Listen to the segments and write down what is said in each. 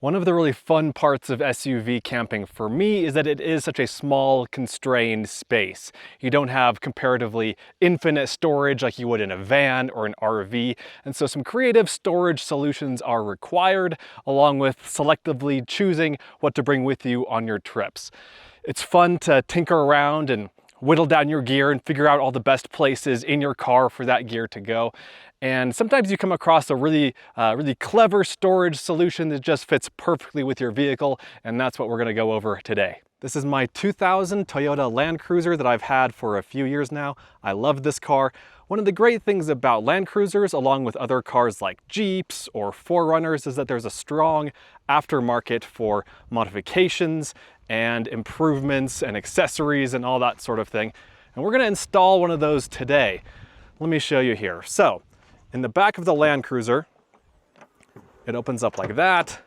One of the really fun parts of SUV camping for me is that it is such a small, constrained space. You don't have comparatively infinite storage like you would in a van or an RV, and so some creative storage solutions are required, along with selectively choosing what to bring with you on your trips. It's fun to tinker around and whittle down your gear and figure out all the best places in your car for that gear to go. And sometimes you come across a really clever storage solution that just fits perfectly with your vehicle, and that's what we're gonna go over today. This is my 2000 Toyota Land Cruiser that I've had for a few years now. I love this car. One of the great things about Land Cruisers, along with other cars like Jeeps or 4Runners, is that there's a strong aftermarket for modifications and improvements and accessories and all that sort of thing. And we're gonna install one of those today. Let me show you here. So, in the back of the Land Cruiser, it opens up like that,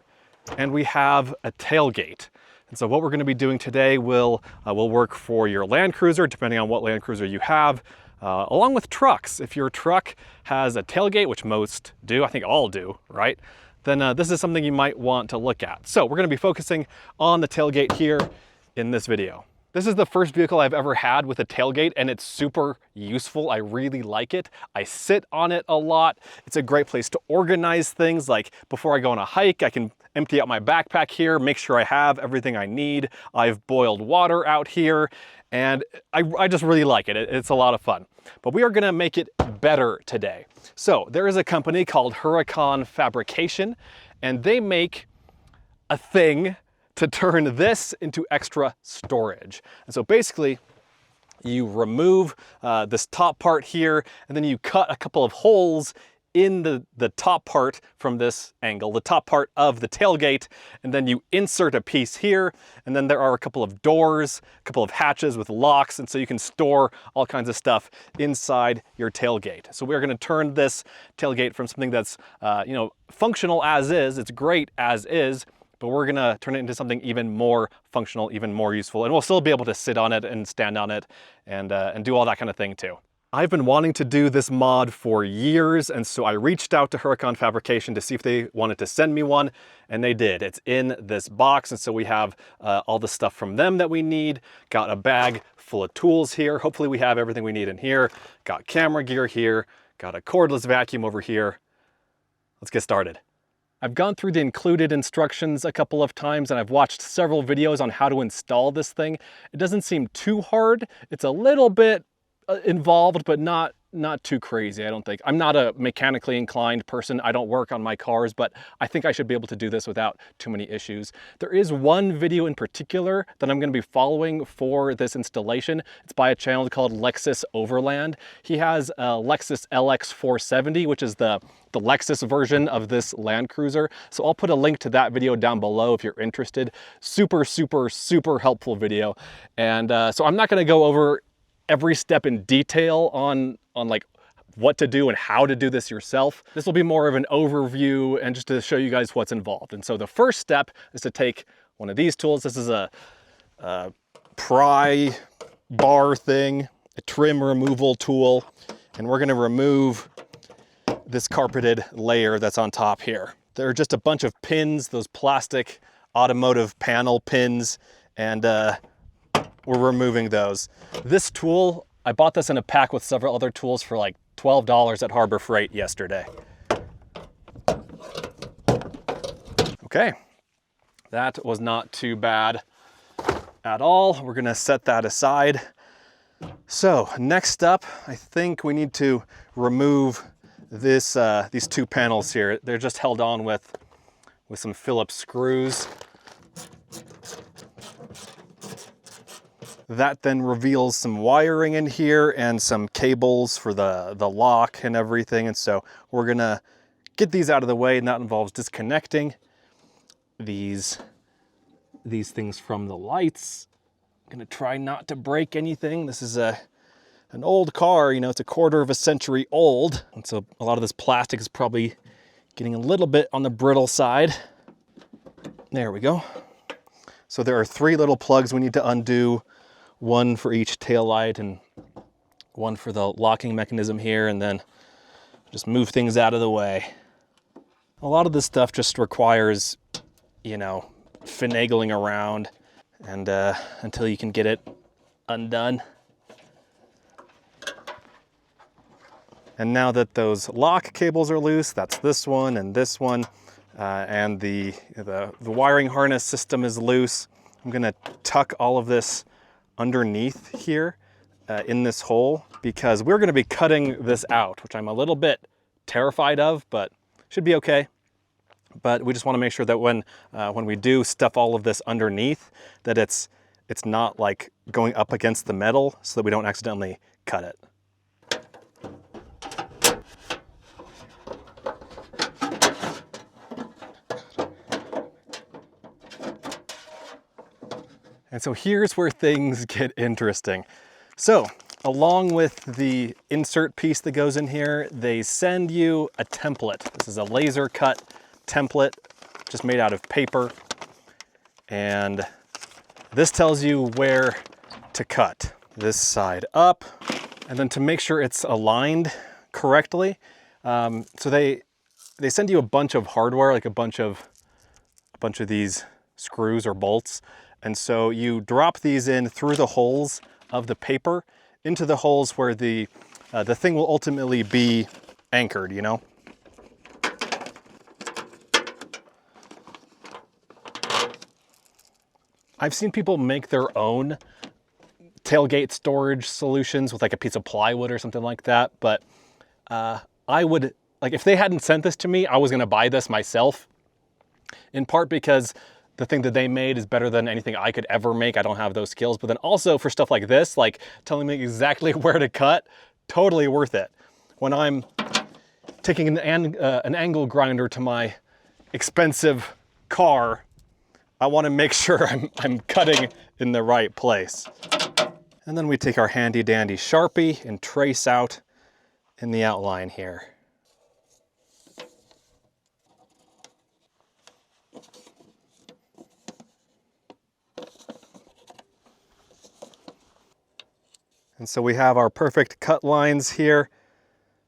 and we have a tailgate. And so what we're gonna be doing today will work for your Land Cruiser, depending on what Land Cruiser you have, along with trucks. If your truck has a tailgate, which most do, I think all do, right? Then this is something you might want to look at. So we're gonna be focusing on the tailgate here in this video. This is the first vehicle I've ever had with a tailgate, and it's super useful. I really like it. I sit on it a lot. It's a great place to organize things. Like before I go on a hike, I can empty out my backpack here, make sure I have everything I need. I've boiled water out here, and I just really like it. It's a lot of fun. But we are gonna make it better today. So there is a company called Huracan Fabrication, and they make a thing to turn this into extra storage. And so basically, you remove this top part here, and then you cut a couple of holes in the top part from this angle, the top part of the tailgate, and then you insert a piece here, and then there are a couple of doors, a couple of hatches with locks, and so you can store all kinds of stuff inside your tailgate. So we're gonna turn this tailgate from something that's functional as is, it's great as is, but we're gonna turn it into something even more functional, even more useful, and we'll still be able to sit on it and stand on it and do all that kind of thing too. I've been wanting to do this mod for years, and so I reached out to Huracan Fabrication to see if they wanted to send me one, and they did. It's in this box, and so we have all the stuff from them that we need. Got a bag full of tools here. Hopefully we have everything we need in here. Got camera gear here. Got a cordless vacuum over here. Let's get started. I've gone through the included instructions a couple of times, and I've watched several videos on how to install this thing. It doesn't seem too hard. It's a little bit involved, but not too crazy, I don't think. I'm not a mechanically inclined person. I don't work on my cars, but I think I should be able to do this without too many issues. There is one video in particular that I'm going to be following for this installation. It's by a channel called Lexus Overland. He has a Lexus LX 470, which is the Lexus version of this Land Cruiser. So I'll put a link to that video down below if you're interested. Super, super, super helpful video. And so I'm not going to go over every step in detail on like what to do and how to do this yourself. This will be more of an overview and just to show you guys what's involved. And so the first step is to take one of these tools. This is a pry bar thing, a trim removal tool, and we're gonna remove this carpeted layer that's on top here. There are just a bunch of pins, those plastic automotive panel pins, and we're removing those. This tool, I bought this in a pack with several other tools for like $12 at Harbor Freight yesterday. Okay, that was not too bad at all. We're gonna set that aside. So next up, I think we need to remove this, these two panels here. They're just held on with some Phillips screws. That then reveals some wiring in here and some cables for the lock and everything. And so we're gonna get these out of the way, and that involves disconnecting these things from the lights. I'm gonna try not to break anything. This is an old car, you know, it's a quarter of a century old. And so a lot of this plastic is probably getting a little bit on the brittle side. There we go. So there are 3 little plugs we need to undo. One for each taillight and one for the locking mechanism here, and then just move things out of the way. A lot of this stuff just requires you know, finagling around and until you can get it undone. And now that those lock cables are loose, that's this one and this one, and the wiring harness system is loose, I'm gonna tuck all of this underneath here in this hole, because we're gonna be cutting this out, which I'm a little bit terrified of, but should be okay. But we just wanna make sure that when we do stuff all of this underneath, that it's not like going up against the metal so that we don't accidentally cut it. And so here's where things get interesting. So along with the insert piece that goes in here, they send you a template. This is a laser cut template, just made out of paper. And this tells you where to cut. This side up, and then to make sure it's aligned correctly. So they send you a bunch of hardware, like a bunch of these screws or bolts. And so you drop these in through the holes of the paper into the holes where the thing will ultimately be anchored, you know? I've seen people make their own tailgate storage solutions with like a piece of plywood or something like that, but I would, like, if they hadn't sent this to me, I was gonna buy this myself, in part because the thing that they made is better than anything I could ever make. I don't have those skills, but then also for stuff like this, like telling me exactly where to cut, totally worth it. When I'm taking an angle grinder to my expensive car, I want to make sure I'm cutting in the right place. And then we take our handy dandy Sharpie and trace out in the outline here. And so we have our perfect cut lines here.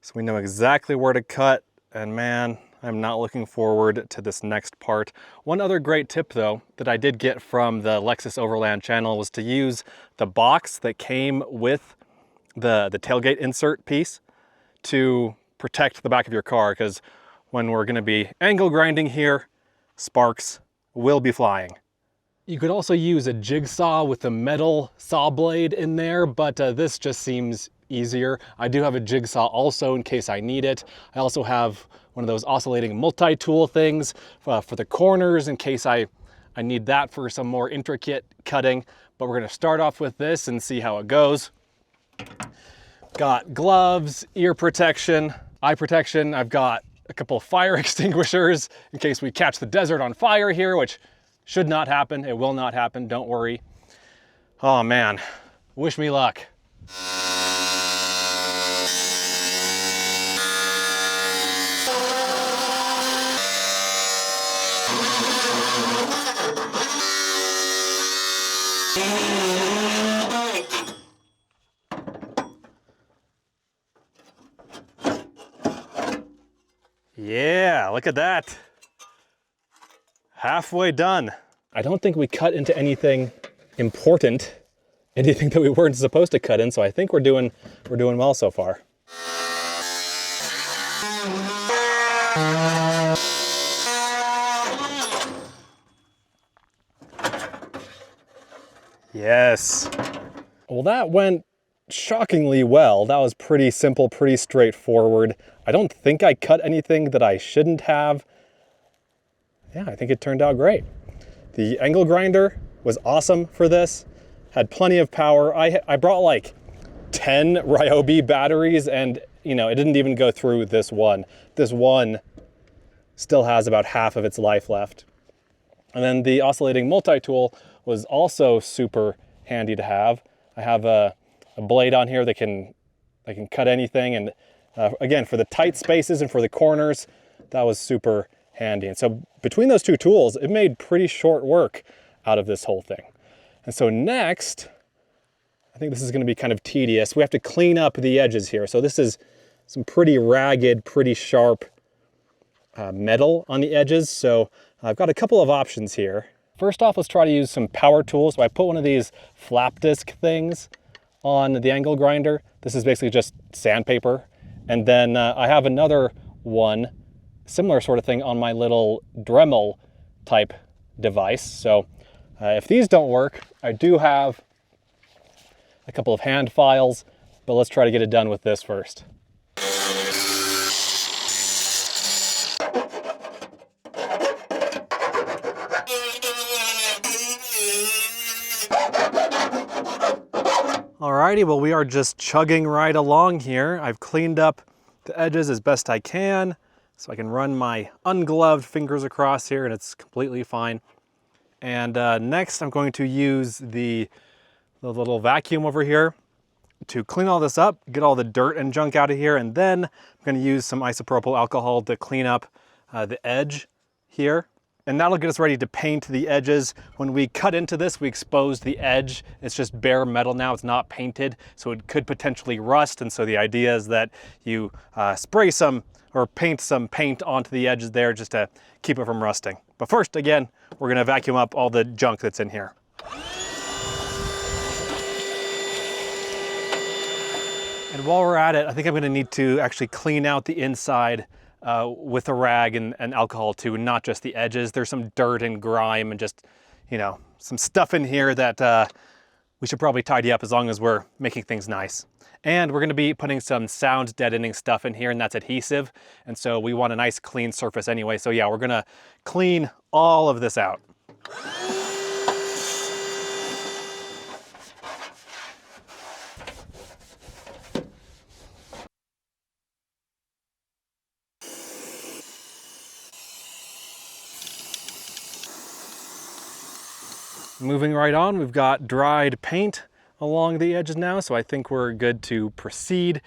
So we know exactly where to cut, and man, I'm not looking forward to this next part. One other great tip though, that I did get from the Lexus Overland channel was to use the box that came with the tailgate insert piece to protect the back of your car, because when we're gonna be angle grinding here, sparks will be flying. You could also use a jigsaw with a metal saw blade in there, but this just seems easier. I do have a jigsaw also in case I need it. I also have one of those oscillating multi-tool things for the corners in case I need that for some more intricate cutting. But we're gonna start off with this and see how it goes. Got gloves, ear protection, eye protection. I've got a couple of fire extinguishers in case we catch the desert on fire here, which should not happen. It will not happen, don't worry. Oh man, wish me luck. Yeah, look at that. Halfway done. I don't think we cut into anything important, anything that we weren't supposed to cut in, so I think we're doing well so far. Yes. Well, that went shockingly well. That was pretty simple, pretty straightforward. I don't think I cut anything that I shouldn't have. Yeah, I think it turned out great. The angle grinder was awesome for this. Had plenty of power. I brought like 10 Ryobi batteries, and you know, it didn't even go through this one. This one still has about half of its life left. And then the oscillating multi-tool was also super handy to have. I have a blade on here that can cut anything, and again, for the tight spaces and for the corners, that was super handy. And so between those two tools, it made pretty short work out of this whole thing. And so next, I think this is going to be kind of tedious. We have to clean up the edges here. So this is some pretty ragged, pretty sharp metal on the edges. So I've got a couple of options here. First off, let's try to use some power tools. So I put one of these flap disc things on the angle grinder. This is basically just sandpaper. And then I have another one, similar sort of thing, on my little Dremel type device. So if these don't work, I do have a couple of hand files, but let's try to get it done with this first. Alrighty, well, we are just chugging right along here. I've cleaned up the edges as best I can, so I can run my ungloved fingers across here and it's completely fine. And next I'm going to use the little vacuum over here to clean all this up, get all the dirt and junk out of here, and then I'm going to use some isopropyl alcohol to clean up the edge here. And that'll get us ready to paint the edges. When we cut into this, we expose the edge. It's just bare metal now, it's not painted, so it could potentially rust. And so the idea is that you spray some or paint some paint onto the edges there just to keep it from rusting. But first, again, we're gonna vacuum up all the junk that's in here. And while we're at it, I think I'm gonna need to actually clean out the inside with a rag and alcohol too, not just the edges. There's some dirt and grime and just, you know, some stuff in here that we should probably tidy up as long as we're making things nice. And we're gonna be putting some sound deadening stuff in here, and that's adhesive. And so we want a nice clean surface anyway. So yeah, we're gonna clean all of this out. Moving right on, we've got dried paint along the edges now, so I think we're good to proceed.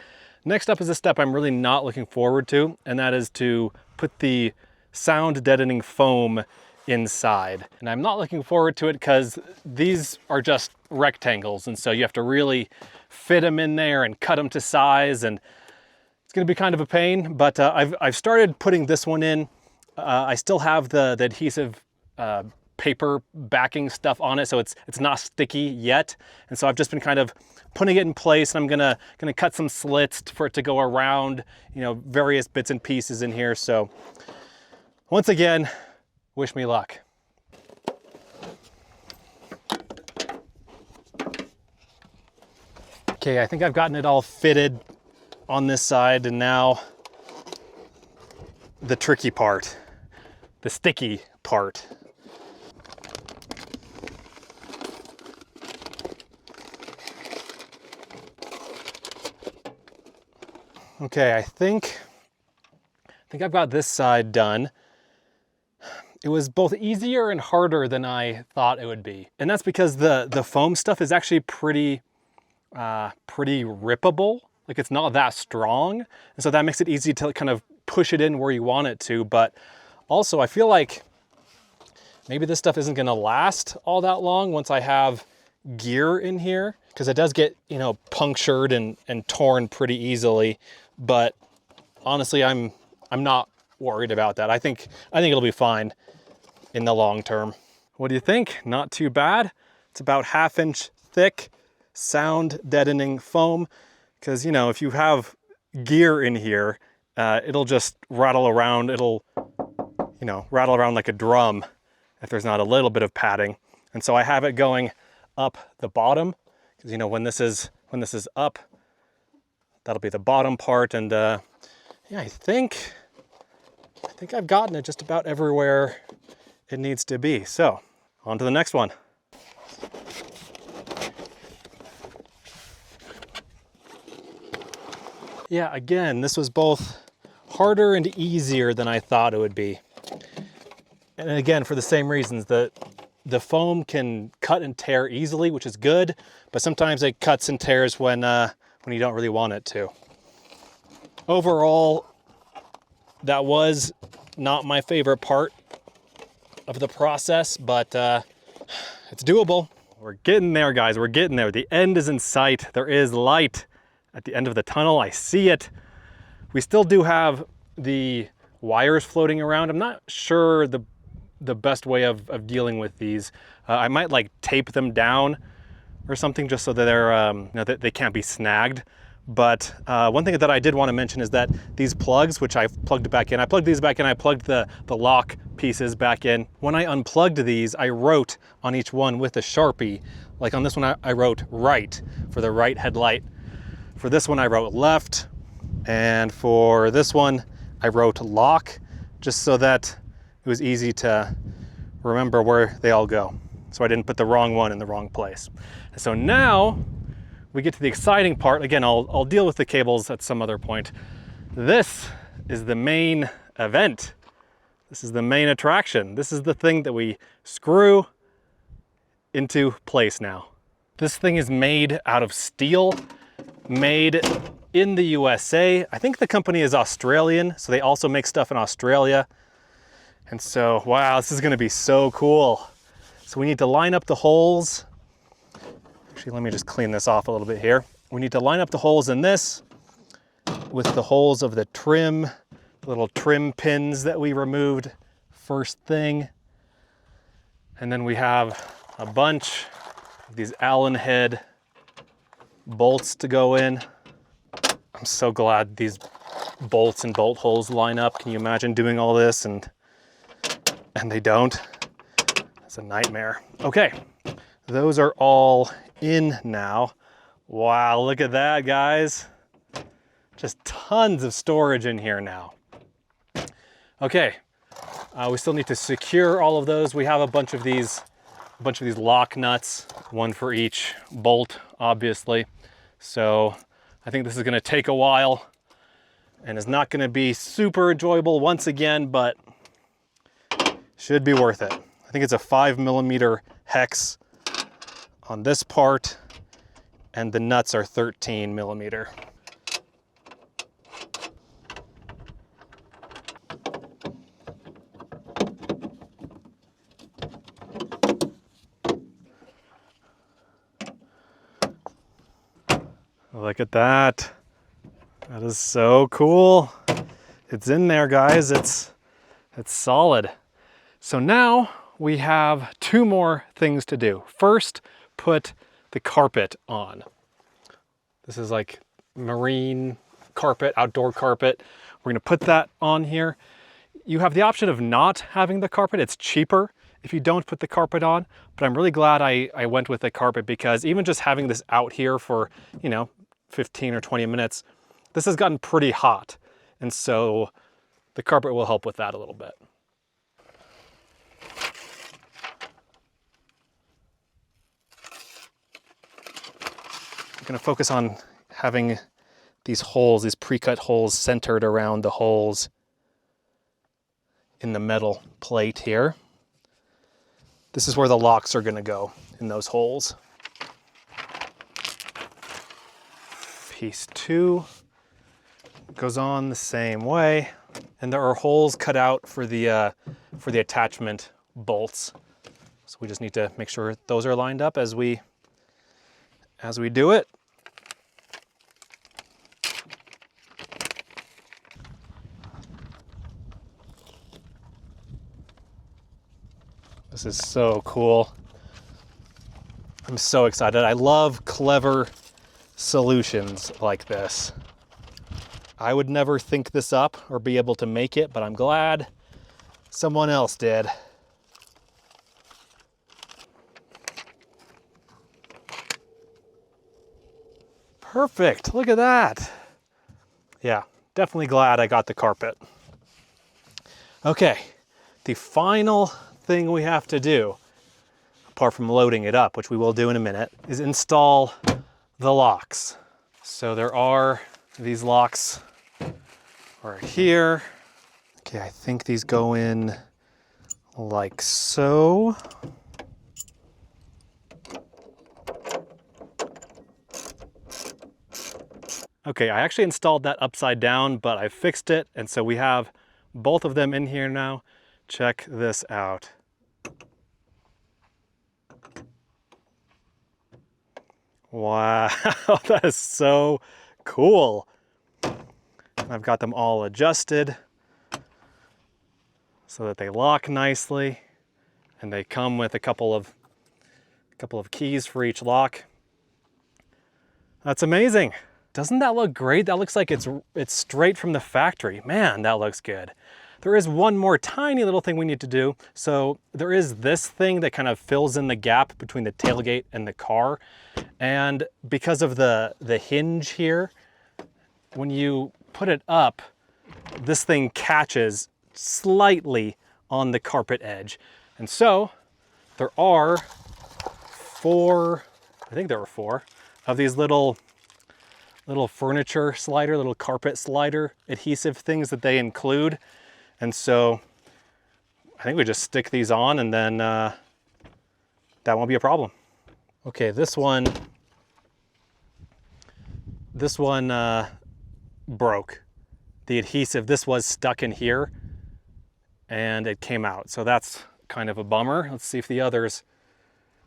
Next up is a step I'm really not looking forward to, and that is to put the sound deadening foam inside. And I'm not looking forward to it because these are just rectangles, and so you have to really fit them in there and cut them to size, and it's gonna be kind of a pain, but I've started putting this one in. I still have the adhesive paper backing stuff on it, so it's not sticky yet. And so I've just been kind of putting it in place, and I'm gonna cut some slits for it to go around, you know, various bits and pieces in here. So once again, wish me luck. Okay, I think I've gotten it all fitted on this side, and now the tricky part, the sticky part. Okay, I think I've got this side done. It was both easier and harder than I thought it would be. And that's because the foam stuff is actually pretty rippable. Like, it's not that strong. And so that makes it easy to kind of push it in where you want it to. But also I feel like maybe this stuff isn't gonna last all that long once I have gear in here, because it does get, you know, punctured and torn pretty easily. But honestly, I'm not worried about that. I think it'll be fine in the long term. What do you think? Not too bad. It's about 1/2 inch thick sound deadening foam, because, you know, if you have gear in here, it'll just rattle around. It'll, you know, rattle around like a drum if there's not a little bit of padding. And so I have it going up the bottom, because, you know, when this is up, that'll be the bottom part. And yeah, I think I've gotten it just about everywhere it needs to be. So on to the next one. Yeah, again, this was both harder and easier than I thought it would be. And again, for the same reasons, the foam can cut and tear easily, which is good, but sometimes it cuts and tears when you don't really want it to. Overall, that was not my favorite part of the process, but it's doable. We're getting there, guys. We're getting there. The end is in sight. There is light at the end of the tunnel. I see it. We still do have the wires floating around. I'm not sure the the best way of dealing with these. I might like tape them down or something just so that they're, that they can't be snagged. But one thing that I did want to mention is that these plugs, which I've plugged back in, I plugged these back in, I plugged the lock pieces back in. When I unplugged these, I wrote on each one with a Sharpie. Like on this one, I wrote right for the right headlight. For this one, I wrote left. And for this one, I wrote lock, just so that it was easy to remember where they all go. So I didn't put the wrong one in the wrong place. And so now we get to the exciting part. Again, I'll deal with the cables at some other point. This is the main event. This is the main attraction. This is the thing that we screw into place now. This thing is made out of steel, made in the USA. I think the company is Australian, so they also make stuff in Australia. And so, wow, this is gonna be so cool. So we need to line up the holes. Actually, let me just clean this off a little bit here. We need to line up the holes in this with the holes of the trim, the little trim pins that we removed first thing. And then we have a bunch of these Allen head bolts to go in. I'm so glad these bolts and bolt holes line up. Can you imagine doing all this and they don't? It's a nightmare. Okay, those are all in now. Wow, look at that, guys. Just tons of storage in here now. Okay, we still need to secure all of those. We have a bunch of these lock nuts, one for each bolt, obviously. So I think this is gonna take a while and is not gonna be super enjoyable once again, but should be worth it. I think it's a 5mm hex on this part, and the nuts are 13mm. Look at that. That is so cool. It's in there, guys. It's solid. So now we have two more things to do. First, put the carpet on. This is like marine carpet, outdoor carpet. We're gonna put that on here. You have the option of not having the carpet. It's cheaper if you don't put the carpet on, but I'm really glad I went with the carpet, because even just having this out here for, 15 or 20 minutes, this has gotten pretty hot. And so the carpet will help with that a little bit. I'm gonna focus on having these holes, these pre-cut holes, centered around the holes in the metal plate here. This is where the locks are gonna go, in those holes. Piece 2 goes on the same way, and there are holes cut out for the attachment bolts. So we just need to make sure those are lined up as we do it. This is so cool. I'm so excited. I love clever solutions like this. I would never think this up or be able to make it, but I'm glad someone else did. Perfect, look at that. Yeah, definitely glad I got the carpet. Okay, the final thing we have to do, apart from loading it up, which we will do in a minute, is install the locks. So there are these locks right here. Okay, I think these go in like so. Okay, I actually installed that upside down, but I fixed it, and so we have both of them in here now. Check this out. Wow, that is so cool. I've got them all adjusted so that they lock nicely. And they come with a couple of keys for each lock. That's amazing. Doesn't that look great? That looks like it's straight from the factory. Man, that looks good. There is one more tiny little thing we need to do. So there is this thing that kind of fills in the gap between the tailgate and the car. And because of the hinge here, when you put it up, this thing catches slightly on the carpet edge. And so there are four, I think there were four, of these little furniture slider, little carpet slider adhesive things that they include. And so I think we just stick these on and then that won't be a problem. Okay, this one broke. The adhesive, this was stuck in here and it came out. So that's kind of a bummer. Let's see if the others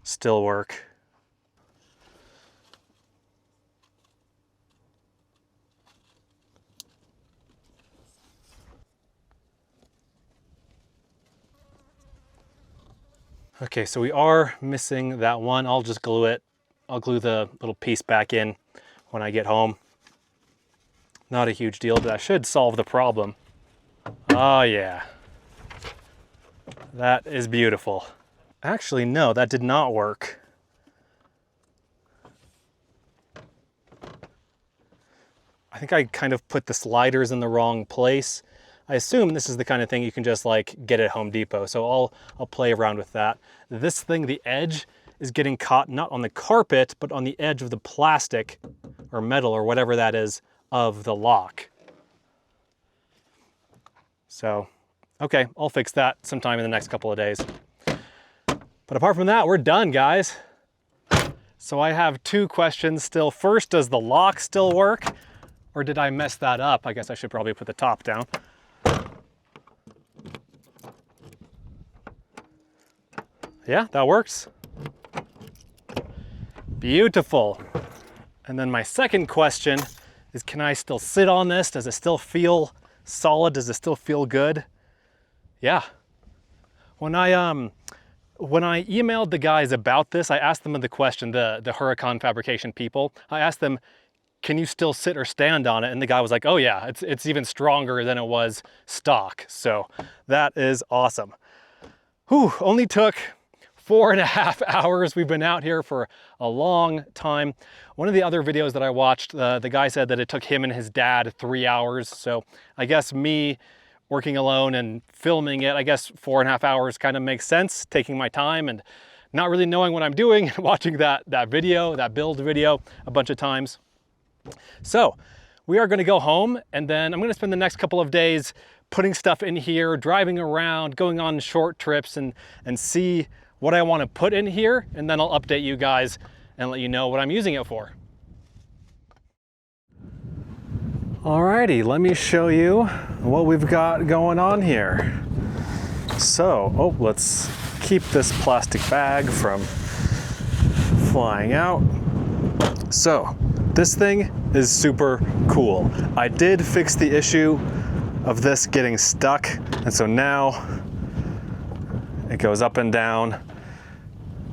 still work. Okay, so we are missing that one. I'll just glue it. I'll glue the little piece back in when I get home. Not a huge deal, but that should solve the problem. Oh yeah. That is beautiful. Actually, no, that did not work. I think I kind of put the sliders in the wrong place. I assume this is the kind of thing you can just like get at Home Depot. So I'll play around with that. This thing, the edge, is getting caught not on the carpet, but on the edge of the plastic or metal or whatever that is of the lock. So, okay, I'll fix that sometime in the next couple of days. But apart from that, we're done, guys. So I have two questions still. First, does the lock still work? Or did I mess that up? I guess I should probably put the top down. Yeah, that works. Beautiful. And then my second question is, can I still sit on this? Does it still feel solid? Does it still feel good? Yeah. When I emailed the guys about this, I asked them the question, the Huracan fabrication people, I asked them, can you still sit or stand on it? And the guy was like, oh yeah, it's even stronger than it was stock. So that is awesome. Whew, only took 4.5 hours. We've been out here for a long time. One of the other videos that I watched, the guy said that it took him and his dad 3 hours. So I guess me working alone and filming it, I guess 4.5 hours kind of makes sense, taking my time and not really knowing what I'm doing and watching that build video a bunch of times. So we are going to go home and then I'm going to spend the next couple of days putting stuff in here, driving around, going on short trips and see what I want to put in here, and then I'll update you guys and let you know what I'm using it for. Alrighty, let me show you what we've got going on here. So, let's keep this plastic bag from flying out. So, this thing is super cool. I did fix the issue of this getting stuck, and so now it goes up and down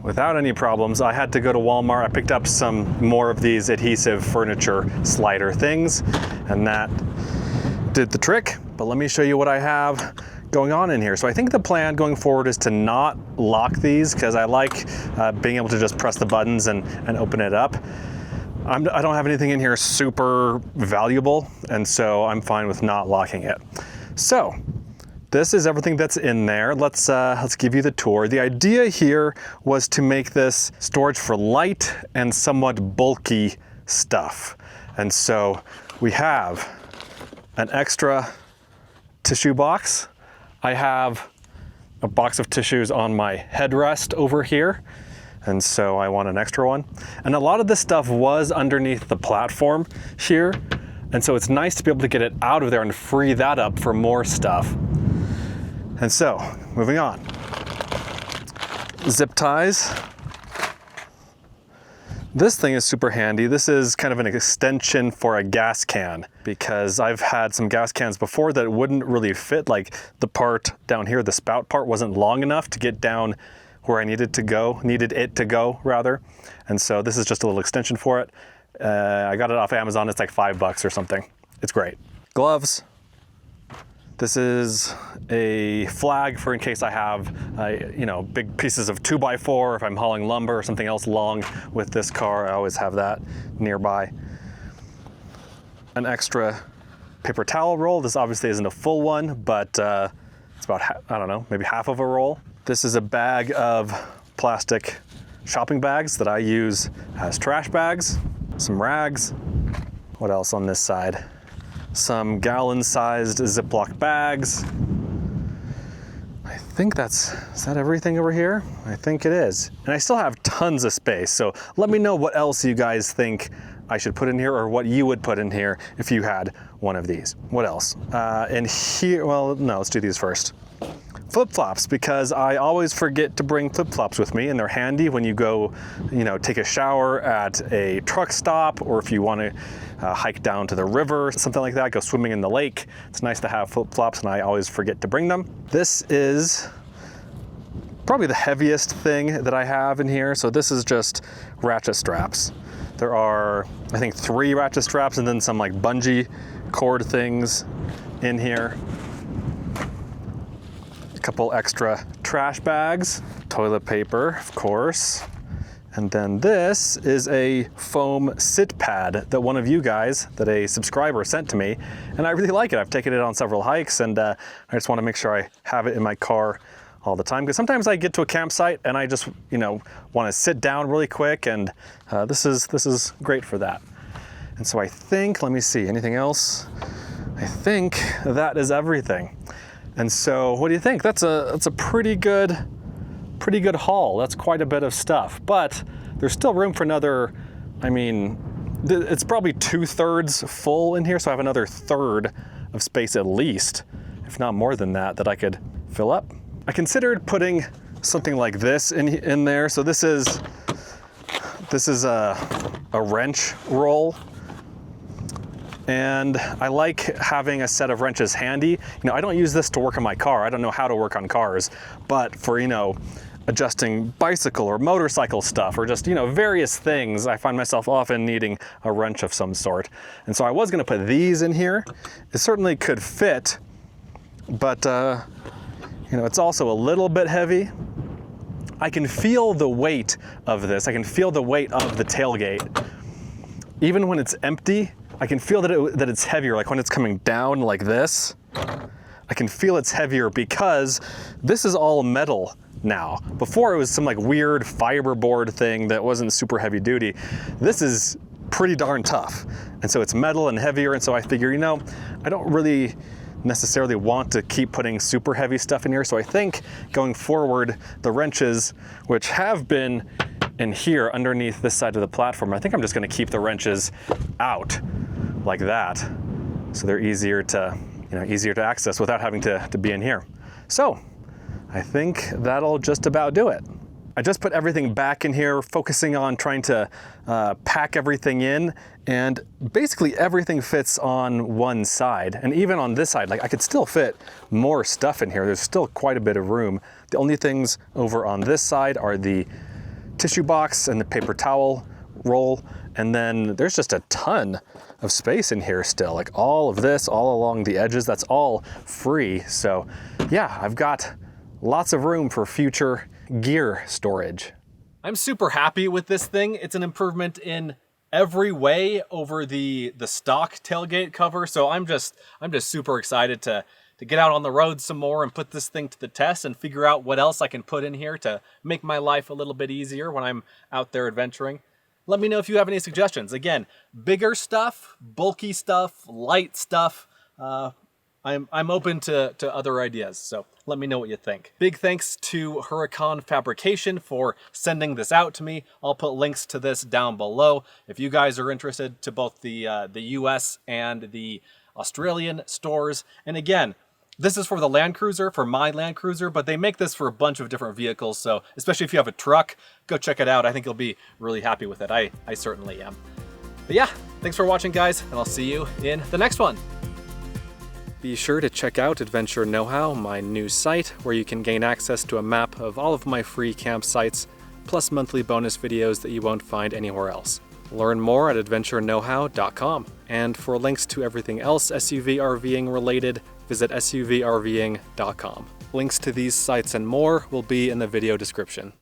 without any problems. I had to go to Walmart. I picked up some more of these adhesive furniture slider things, and that did the trick. But let me show you what I have going on in here. So I think the plan going forward is to not lock these, because I like being able to just press the buttons and open it up. I don't have anything in here super valuable, and so I'm fine with not locking it. So this is everything that's in there. Let's give you the tour. The idea here was to make this storage for light and somewhat bulky stuff. And so we have an extra tissue box. I have a box of tissues on my headrest over here, and so I want an extra one. And a lot of this stuff was underneath the platform here, and so it's nice to be able to get it out of there and free that up for more stuff. And so, moving on. Zip ties. This thing is super handy. This is kind of an extension for a gas can, because I've had some gas cans before that wouldn't really fit. Like the part down here, the spout part wasn't long enough to get down where I needed it to go rather. And so this is just a little extension for it. I got it off Amazon. It's like $5 or something. It's great. Gloves. This is a flag for in case I have, you know, big pieces of 2x4, if I'm hauling lumber or something else long with this car. I always have that nearby. An extra paper towel roll. This obviously isn't a full one, but it's about, I don't know, maybe half of a roll. This is a bag of plastic shopping bags that I use as trash bags. Some rags. What else on this side? Some gallon-sized Ziploc bags. I think is that everything over here? I think it is. And I still have tons of space, so let me know what else you guys think I should put in here, or what you would put in here if you had one of these. What else? And here, well, no, let's do these first. Flip-flops, because I always forget to bring flip-flops with me, and they're handy when you go, you know, take a shower at a truck stop, or if you want to hike down to the river, something like that, go swimming in the lake. It's nice to have flip-flops, and I always forget to bring them. This is probably the heaviest thing that I have in here. So this is just ratchet straps. There are, I think, 3 ratchet straps and then some like bungee cord things in here. Couple extra trash bags, toilet paper, of course. And then this is a foam sit pad that one of you guys, that a subscriber sent to me, and I really like it. I've taken it on several hikes, and I just want to make sure I have it in my car all the time, because sometimes I get to a campsite and I just, you know, want to sit down really quick, and this is great for that. And so I think, let me see, anything else? I think that is everything. And so what do you think? That's a pretty good haul. That's quite a bit of stuff, but there's still room for another, I mean, it's probably 2/3 full in here, so I have another 1/3 of space at least, if not more than that, that I could fill up. I considered putting something like this in there. So this is a wrench roll. And I like having a set of wrenches handy. You know, I don't use this to work on my car. I don't know how to work on cars, but for, you know, adjusting bicycle or motorcycle stuff, or just, you know, various things, I find myself often needing a wrench of some sort. And so I was gonna put these in here. It certainly could fit, but you know, it's also a little bit heavy. I can feel the weight of this. I can feel the weight of the tailgate. Even when it's empty, I can feel that it's heavier, like when it's coming down like this. I can feel it's heavier because this is all metal now. Before it was some like weird fiberboard thing that wasn't super heavy duty. This is pretty darn tough. And so it's metal and heavier, and so I figure, you know, I don't really necessarily want to keep putting super heavy stuff in here. So I think going forward, the wrenches, which have been in here underneath this side of the platform, I think I'm just gonna keep the wrenches out like that, so they're easier to, you know, easier to access without having to be in here. So I think that'll just about do it. I just put everything back in here, focusing on trying to pack everything in, and basically everything fits on one side. And even on this side, like I could still fit more stuff in here. There's still quite a bit of room. The only things over on this side are the tissue box and the paper towel roll. And then there's just a ton of space in here still, like all of this, all along the edges, that's all free. So yeah, I've got lots of room for future gear storage. I'm super happy with this thing. It's an improvement in every way over the stock tailgate cover. So I'm just super excited to get out on the road some more and put this thing to the test and figure out what else I can put in here to make my life a little bit easier when I'm out there adventuring. Let me know if you have any suggestions. Again, bigger stuff, bulky stuff, light stuff. I'm open to other ideas, so let me know what you think. Big thanks to Huracan Fabrication for sending this out to me. I'll put links to this down below if you guys are interested, to both the US and the Australian stores. And again, This is for the Land Cruiser, for my Land Cruiser, but they make this for a bunch of different vehicles, so especially if you have a truck, go check it out. I think you'll be really happy with it. I certainly am. But yeah, thanks for watching, guys, and I'll see you in the next one. Be sure to check out Adventure Know-How, my new site, where you can gain access to a map of all of my free campsites, plus monthly bonus videos that you won't find anywhere else. Learn more at adventureknowhow.com. And for links to everything else SUV RVing related, visit suvrving.com. Links to these sites and more will be in the video description.